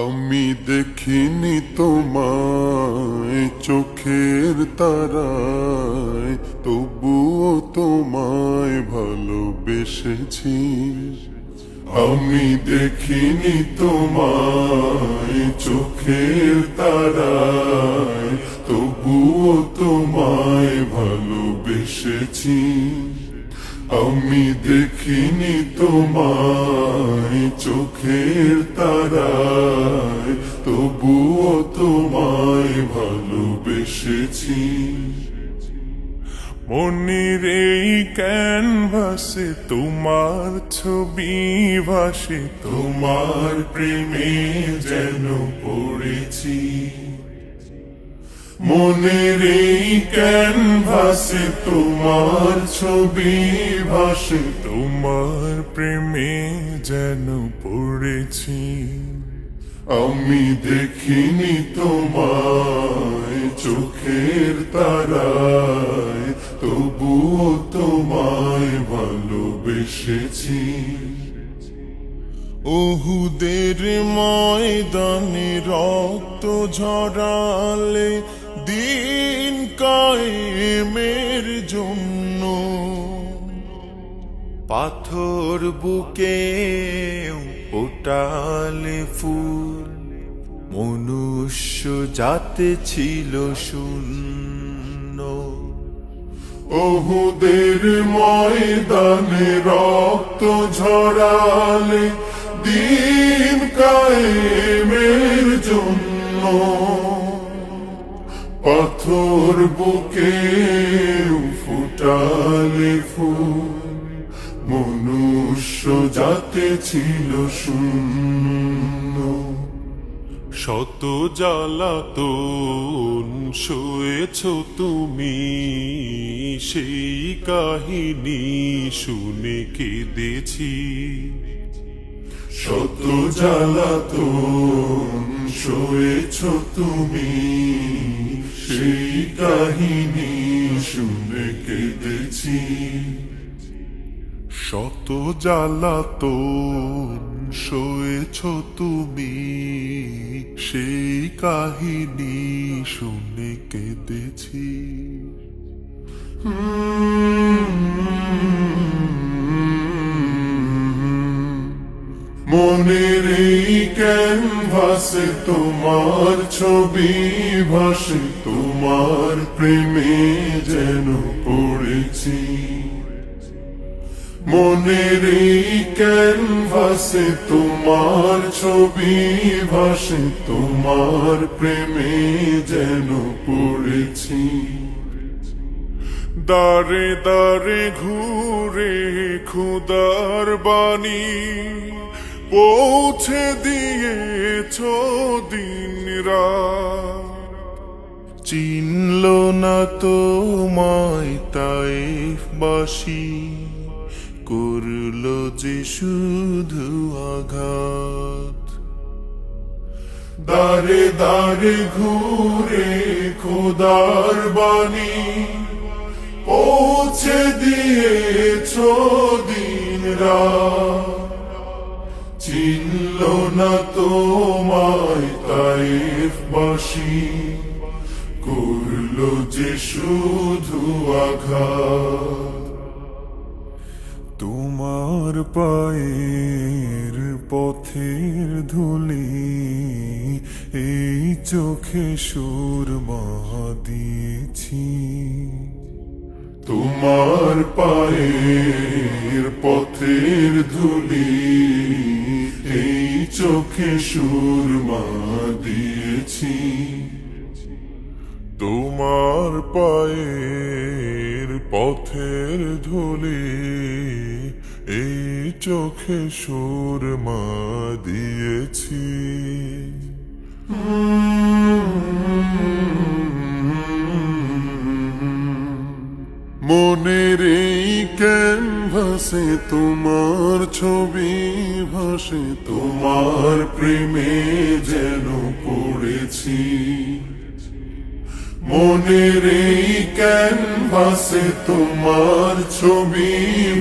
আমি দেখিনি তোমায় চোখের তারায়, তবুও তোমায় ভালোবেসেছি। আমি দেখিনি তোমায় চোখের তারায়, তবুও তোমায় ভালোবেসেছি। আমি দেখিনি তোমায় চোখের তারায়, তবুও তোমায় ভালোবেসেছি। মনের এই ক্যানভাসে তোমার ছবি ভাসে, তোমার প্রেমে যেন পড়েছি। মনের এই ক্যানভাসে তোমার ছবি ভাসে, তোমার প্রেমে যেন পড়েছি। আমি দেখিনি তোমায় চোখের তারায়, তবুও তোমায় ভালোবেসেছি। উহুদের ময়দানে রক্ত ঝরালে দিন কায়েমের জন্য, পাথর বুকে ফোটালে ফুল, মনুষ্য জাতে ছিল শূন্য। উহুদের ময়দানে রক্ত ঝরালে দিন কায়েমের জন্য, পাথর বুকে ফুটালে ফুল, মনুষ্য জাতে ছিল শূন্য। শত জ্বালাতন সয়েছ তুমি, সেই কাহিনী শুনে কেঁদেছি। শত জ্বালাতন সয়েছ তুমি, সেই কাহিনী শুনে কেঁদেছি। শত জ্বালাতন সয়েছ তুমি, সেই কাহিনী শুনে কেঁদেছি। মনের এই ক্যানভাসে তোমার ছবি ভাসে, তোমার প্রেমে যেন পড়েছি। মনের এই ক্যানভাসে তোমার ছবি ভাসে, তোমার প্রেমে যেন পড়েছি। দারে দারে ঘুরে খুদার বাণী পৌঁছে দিয়েছ দিন রাত, চিনল না তোমায় তাইফবাসী, করল যে শুধু আঘাত। দারে দারে ঘুরে খোদার বাণী পৌঁছে দিয়েছ দিন রাত, চিনল না তোমায় তাইফবাসী, করল যে শুধু আঘাত। তোমার পায়ের পথের ধুলি এই চোখে সুরমা দিয়েছি। তোমার পায়ের পথের ধুলি এই চোখে সুরমা দিয়েছি। তোমার পায়ের পথের ধুলি এই চোখে সুরমা দিয়েছি। মনের এই ক্যানভাসে তোমার ছবি ভাসে, তোমার প্রেমে যেন পড়েছি। মনের এই ক্যানভাসে তোমার ছবি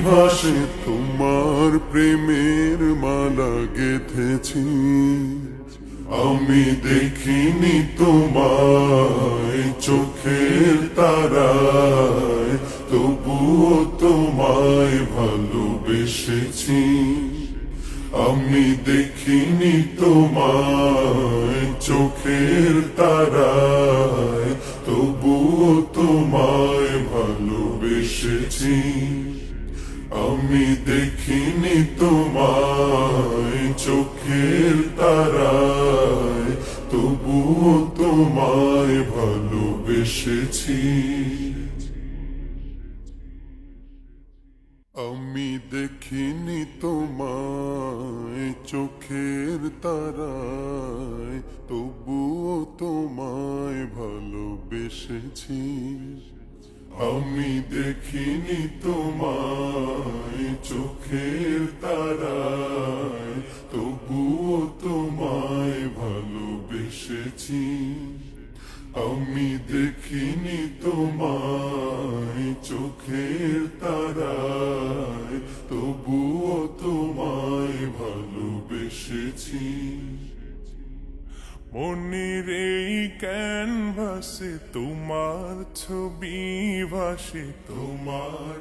ভাসে, তোমার প্রেমের মালা গেঁথেছি। আমি দেখিনি তোমায় চোখের তারায়, তবুও তোমায় ভালোবেসেছি। আমি দেখিনি তোমায় চোখের তারায়, তবুও তোমায় ভালোবেসেছি। আমি দেখিনি তোমায় চোখের তারায়, তবুও তোমায় ভালোবেসেছি। আমি দেখিনি তোমায় চোখের তারায়, তবুও তোমায় ভালোবেসেছি। আমি দেখিনি তোমায় চোখের তারায়, তবুও তোমায় ভালোবেসেছি। আমি দেখিনি তোমায় চোখের তারায়, তবুও তোমায় ভালোবেসেছি। মনের এই ক্যানভাসে তোমার ছবি ভাসে, তোমার